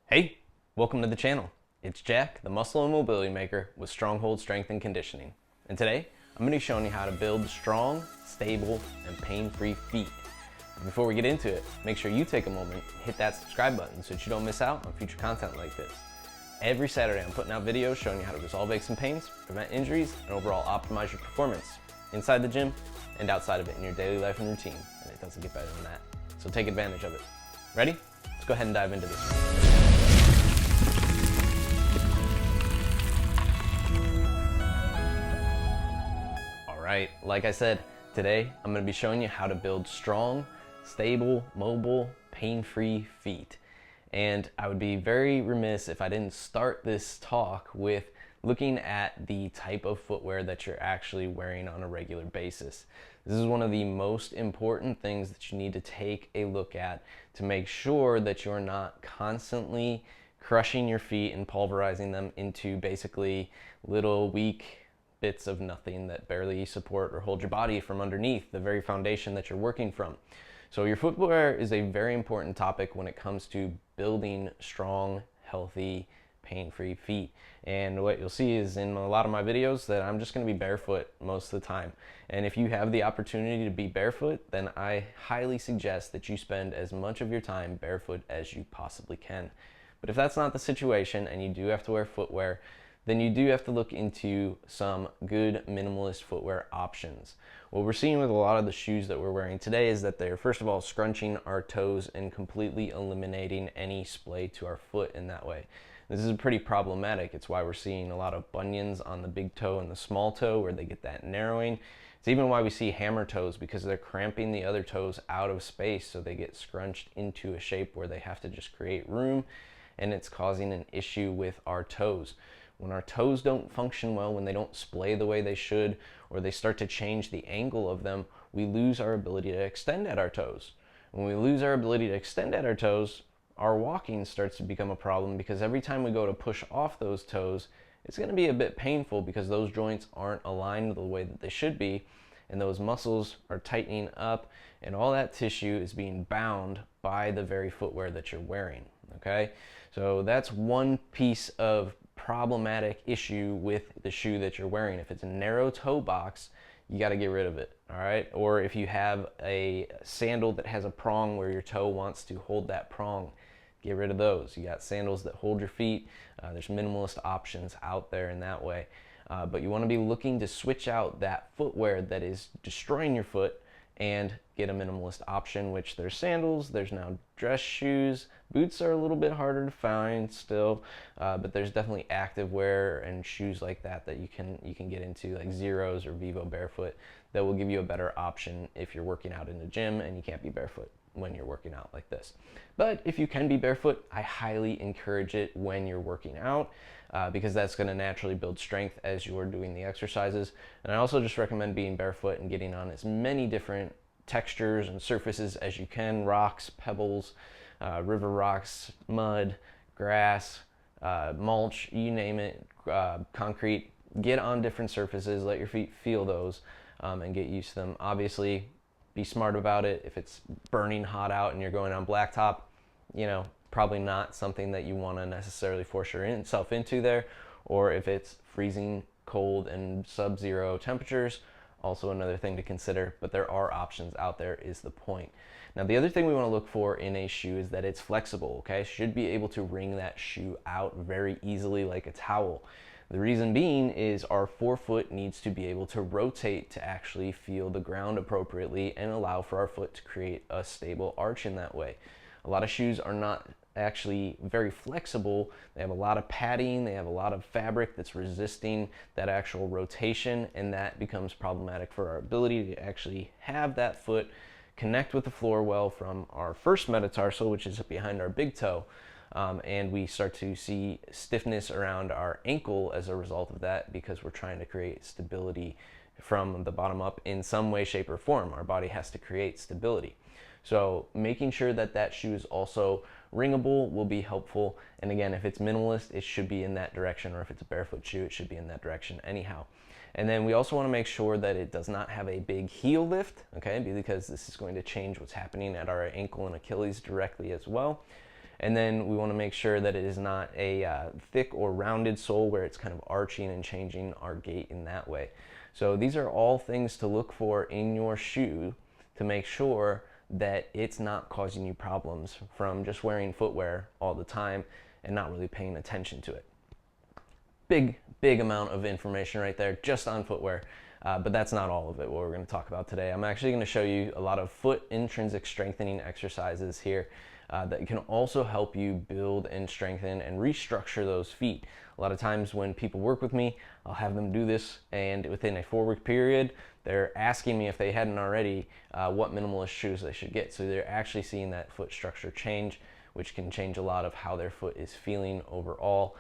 Hey, welcome to the channel. It's Jack, the muscle and mobility maker with Stronghold Strength and Conditioning. And today, I'm going to be showing you how to build strong, stable, and pain-free feet. But before we get into it, make sure you take a moment and hit that subscribe button so that you don't miss out on future content like this. Every Saturday, I'm putting out videos showing you how to resolve aches and pains, prevent injuries, and overall optimize your performance inside the gym and outside of it in your daily life and routine. And it doesn't get better than that. So take advantage of it. Ready? Let's go ahead and dive into this one. Right, like I said, today I'm going to be showing you how to build strong, stable, mobile, pain-free feet. And I would be very remiss if I didn't start this talk with looking at the type of footwear that you're actually wearing on a regular basis. This is one of the most important things that you need to take a look at to make sure that you're not constantly crushing your feet and pulverizing them into basically little weak bits of nothing that barely support or hold your body from underneath the very foundation that you're working from. So your footwear is a very important topic when it comes to building strong, healthy, pain-free feet. And what you'll see is in a lot of my videos that I'm just going to be barefoot most of the time. And if you have the opportunity to be barefoot, then I highly suggest that you spend as much of your time barefoot as you possibly can. But if that's not the situation and you do have to wear footwear, then you do have to look into some good minimalist footwear options. What we're seeing with a lot of the shoes that we're wearing today is that they're, first of all, scrunching our toes and completely eliminating any splay to our foot in that way. This is pretty problematic. It's why we're seeing a lot of bunions on the big toe and the small toe where they get that narrowing. It's even why we see hammer toes, because they're cramping the other toes out of space so they get scrunched into a shape where they have to just create room, and it's causing an issue with our toes. When our toes don't function well, when they don't splay the way they should, or they start to change the angle of them, we lose our ability to extend at our toes. When we lose our ability to extend at our toes, our walking starts to become a problem, because every time we go to push off those toes, it's going to be a bit painful because those joints aren't aligned the way that they should be, and those muscles are tightening up, and all that tissue is being bound by the very footwear that you're wearing. Okay, so that's one piece of problematic issue with the shoe that you're wearing. If it's a narrow toe box, you got to get rid of it. All right, or if you have a sandal that has a prong where your toe wants to hold that prong, get rid of those. You got sandals that hold your feet. There's minimalist options out there in that way, but you want to be looking to switch out that footwear that is destroying your foot and get a minimalist option, which there's sandals, there's now dress shoes. Boots are a little bit harder to find still, but there's definitely active wear and shoes like that that you can get into, like Zeros or Vivo Barefoot, that will give you a better option if you're working out in the gym and you can't be barefoot when you're working out like this. But if you can be barefoot, I highly encourage it when you're working out, because that's going to naturally build strength as you're doing the exercises. And I also just recommend being barefoot and getting on as many different textures and surfaces as you can: rocks, pebbles, river rocks, mud, grass, mulch, you name it, concrete. Get on different surfaces, let your feet feel those, and get used to them. Obviously, be smart about it. If it's burning hot out and you're going on blacktop, probably not something that you want to necessarily force yourself into there. Or if it's freezing cold and sub-zero temperatures, also another thing to consider. But there are options out there, is the point. Now, the other thing we want to look for in a shoe is that it's flexible. Okay, should be able to wring that shoe out very easily like a towel. The reason being is our forefoot needs to be able to rotate to actually feel the ground appropriately and allow for our foot to create a stable arch in that way. A lot of shoes are not actually very flexible. They have a lot of padding, they have a lot of fabric that's resisting that actual rotation, and that becomes problematic for our ability to actually have that foot connect with the floor well from our first metatarsal, which is behind our big toe. And we start to see stiffness around our ankle as a result of that, because we're trying to create stability from the bottom up in some way, shape, or form. Our body has to create stability. So making sure that that shoe is also wringable will be helpful. And again, if it's minimalist, it should be in that direction, or if it's a barefoot shoe, it should be in that direction anyhow. And then we also want to make sure that it does not have a big heel lift, okay, because this is going to change what's happening at our ankle and Achilles directly as well. And then we want to make sure that it is not a thick or rounded sole where it's kind of arching and changing our gait in that way. So these are all things to look for in your shoe to make sure that it's not causing you problems from just wearing footwear all the time and not really paying attention to it. Big amount of information right there just on footwear, but that's not all of it, what we're going to talk about today. I'm actually going to show you a lot of foot intrinsic strengthening exercises here that can also help you build and strengthen and restructure those feet. A lot of times when people work with me, I'll have them do this, and within a 4-week period, they're asking me if they hadn't already what minimalist shoes they should get. So they're actually seeing that foot structure change, which can change a lot of how their foot is feeling overall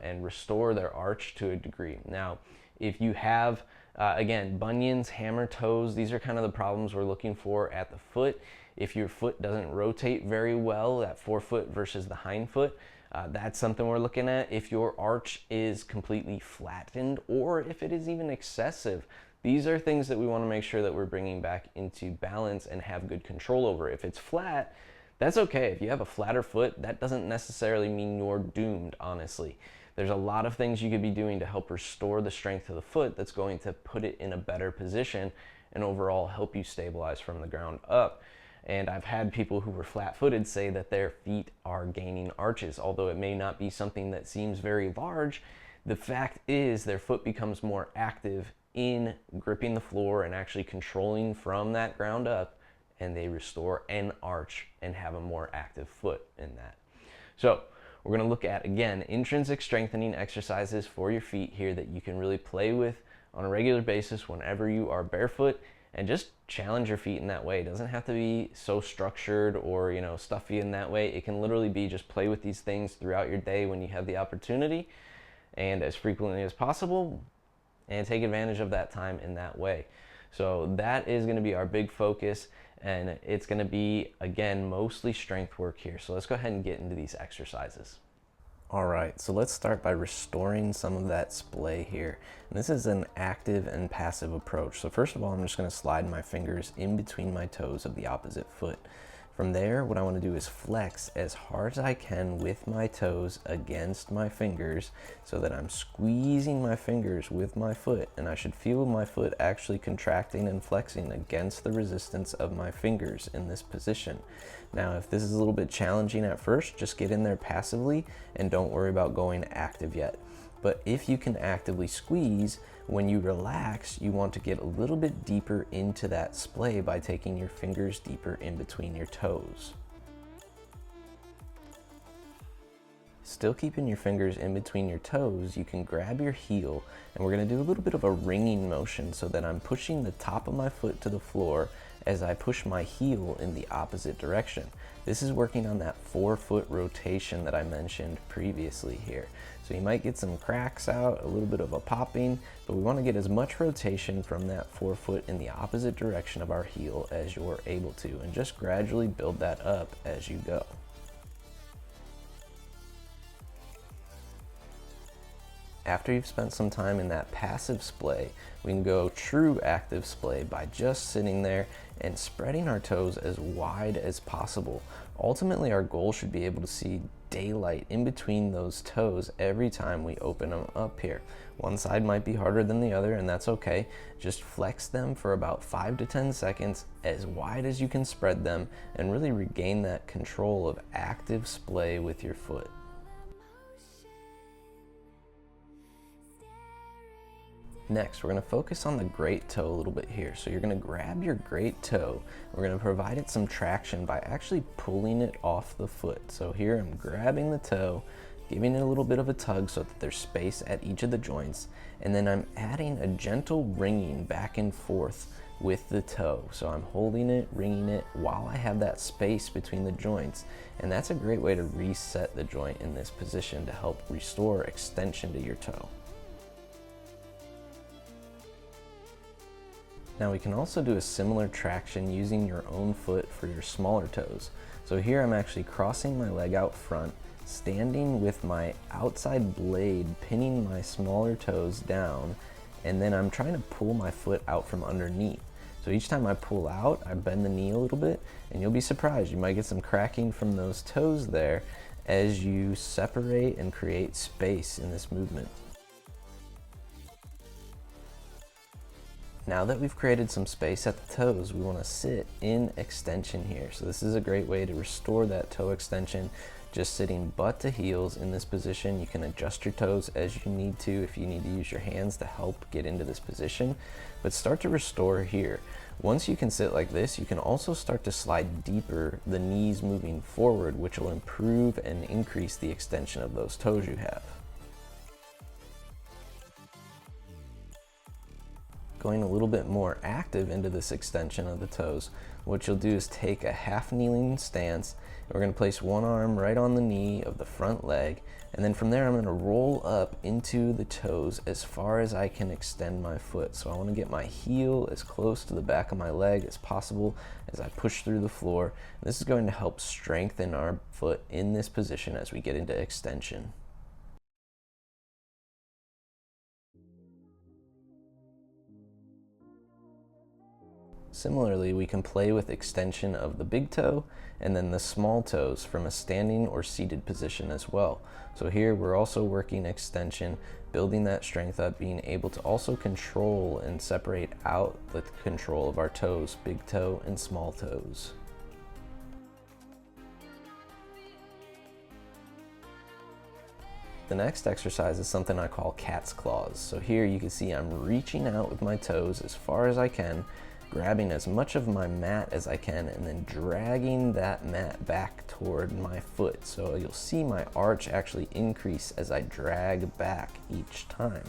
and restore their arch to a degree. Now, if you have, again, bunions, hammer toes, these are kind of the problems we're looking for at the foot. If your foot doesn't rotate very well, that forefoot versus the hind foot, that's something we're looking at. If your arch is completely flattened or if it is even excessive, these are things that we want to make sure that we're bringing back into balance and have good control over. If it's flat, that's okay. If you have a flatter foot, that doesn't necessarily mean you're doomed, honestly. There's a lot of things you could be doing to help restore the strength of the foot that's going to put it in a better position and overall help you stabilize from the ground up. And I've had people who were flat-footed say that their feet are gaining arches. Although it may not be something that seems very large, the fact is their foot becomes more active in gripping the floor and actually controlling from that ground up, and they restore an arch and have a more active foot in that. So we're going to look at, again, intrinsic strengthening exercises for your feet here that you can really play with on a regular basis whenever you are barefoot, and just challenge your feet in that way. It doesn't have to be so structured or, you know, stuffy in that way. It can literally be just play with these things throughout your day when you have the opportunity and as frequently as possible, and take advantage of that time in that way. So that is going to be our big focus, and it's going to be, again, mostly strength work here. So let's go ahead and get into these exercises. All right, so let's start by restoring some of that splay here. And this is an active and passive approach. So first of all, I'm just going to slide my fingers in between my toes of the opposite foot. From there, what I want to do is flex as hard as I can with my toes against my fingers so that I'm squeezing my fingers with my foot, and I should feel my foot actually contracting and flexing against the resistance of my fingers in this position. Now, if this is a little bit challenging at first, just get in there passively and don't worry about going active yet. But if you can actively squeeze, when you relax, you want to get a little bit deeper into that splay by taking your fingers deeper in between your toes. Still keeping your fingers in between your toes, you can grab your heel, and we're going to do a little bit of a ringing motion so that I'm pushing the top of my foot to the floor as I push my heel in the opposite direction. This is working on that forefoot rotation that I mentioned previously here. So you might get some cracks out, a little bit of a popping, but we want to get as much rotation from that forefoot in the opposite direction of our heel as you're able to, and just gradually build that up as you go. After you've spent some time in that passive splay, we can go true active splay by just sitting there and spreading our toes as wide as possible. Ultimately, our goal should be able to see daylight in between those toes every time we open them up here. One side might be harder than the other, and that's okay. Just flex them for about 5 to 10 seconds as wide as you can spread them, and really regain that control of active splay with your foot. Next, we're going to focus on the great toe a little bit here. So you're going to grab your great toe. We're going to provide it some traction by actually pulling it off the foot. So here I'm grabbing the toe, giving it a little bit of a tug so that there's space at each of the joints, and then I'm adding a gentle ringing back and forth with the toe. So I'm holding it, ringing it while I have that space between the joints, and that's a great way to reset the joint in this position to help restore extension to your toe. Now we can also do a similar traction using your own foot for your smaller toes. So here I'm actually crossing my leg out front, standing with my outside blade pinning my smaller toes down, and then I'm trying to pull my foot out from underneath. So each time I pull out, I bend the knee a little bit, and you'll be surprised. You might get some cracking from those toes there as you separate and create space in this movement. Now that we've created some space at the toes, we want to sit in extension here. So this is a great way to restore that toe extension. Just sitting butt to heels in this position. You can adjust your toes as you need to if you need to use your hands to help get into this position, but start to restore here. Once you can sit like this, you can also start to slide deeper, the knees moving forward, which will improve and increase the extension of those toes you have. Going a little bit more active into this extension of the toes, what you'll do is take a half kneeling stance. We're going to place one arm right on the knee of the front leg, and then from there I'm going to roll up into the toes as far as I can extend my foot. So I want to get my heel as close to the back of my leg as possible as I push through the floor. And this is going to help strengthen our foot in this position as we get into extension. Similarly, we can play with extension of the big toe and then the small toes from a standing or seated position as well. So here we're also working extension, building that strength up, being able to also control and separate out the control of our toes, big toe and small toes. The next exercise is something I call cat's claws. So here you can see I'm reaching out with my toes as far as I can, grabbing as much of my mat as I can, and then dragging that mat back toward my foot. So you'll see my arch actually increase as I drag back each time.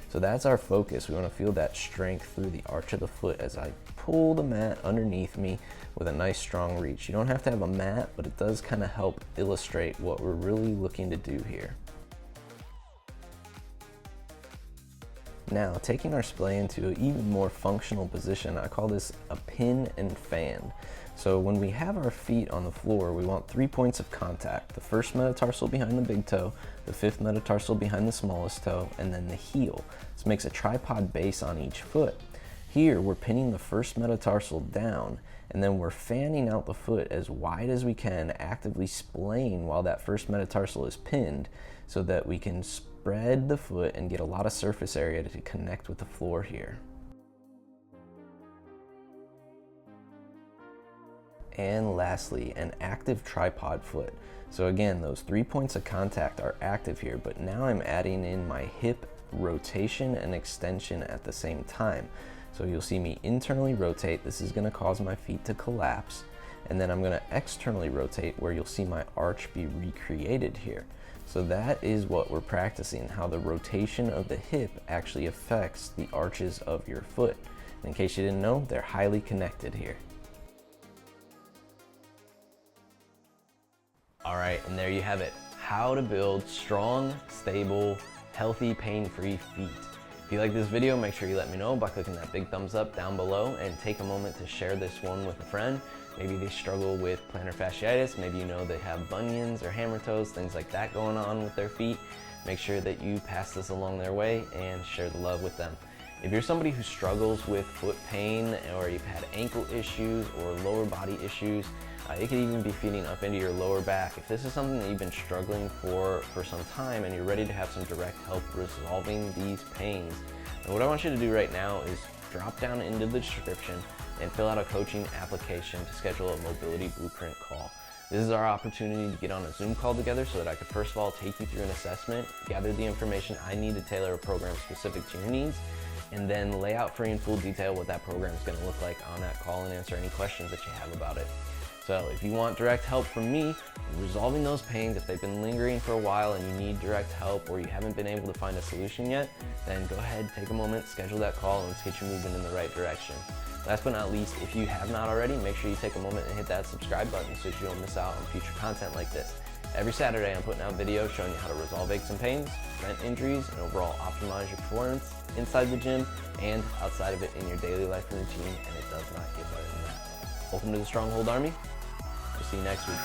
So that's our focus. We want to feel that strength through the arch of the foot as I pull the mat underneath me with a nice strong reach. You don't have to have a mat, but it does kind of help illustrate what we're really looking to do here. Now, taking our splay into an even more functional position, I call this a pin and fan. So when we have our feet on the floor, we want 3 points of contact. The first metatarsal behind the big toe, the fifth metatarsal behind the smallest toe, and then the heel. This makes a tripod base on each foot. Here, we're pinning the first metatarsal down, and then we're fanning out the foot as wide as we can, actively splaying while that first metatarsal is pinned so that we can spread the foot and get a lot of surface area to connect with the floor here. And lastly, an active tripod foot. So again, those 3 points of contact are active here, but now I'm adding in my hip rotation and extension at the same time. So you'll see me internally rotate. This is going to cause my feet to collapse. And then I'm going to externally rotate where you'll see my arch be recreated here. So that is what we're practicing, how the rotation of the hip actually affects the arches of your foot. And in case you didn't know, they're highly connected here. All right, and there you have it. How to build strong, stable, healthy, pain-free feet. If you like this video, make sure you let me know by clicking that big thumbs up down below, and take a moment to share this one with a friend. Maybe they struggle with plantar fasciitis, maybe you know they have bunions or hammer toes, things like that going on with their feet. Make sure that you pass this along their way and share the love with them. If you're somebody who struggles with foot pain, or you've had ankle issues or lower body issues, it could even be feeding up into your lower back. If this is something that you've been struggling for some time and you're ready to have some direct help resolving these pains, and what I want you to do right now is drop down into the description and fill out a coaching application to schedule a mobility blueprint call. This is our opportunity to get on a Zoom call together so that I could first of all take you through an assessment, gather the information I need to tailor a program specific to your needs, and then lay out free and full detail what that program is going to look like on that call and answer any questions that you have about it. So if you want direct help from me resolving those pains, if they've been lingering for a while and you need direct help or you haven't been able to find a solution yet, then go ahead, take a moment, schedule that call, and let's get you moving in the right direction. Last but not least, if you have not already, make sure you take a moment and hit that subscribe button so you don't miss out on future content like this. Every Saturday, I'm putting out videos showing you how to resolve aches and pains, prevent injuries, and overall optimize your performance inside the gym and outside of it in your daily life and routine, and it does not get better than that. Welcome to the Stronghold Army. We'll see you next week.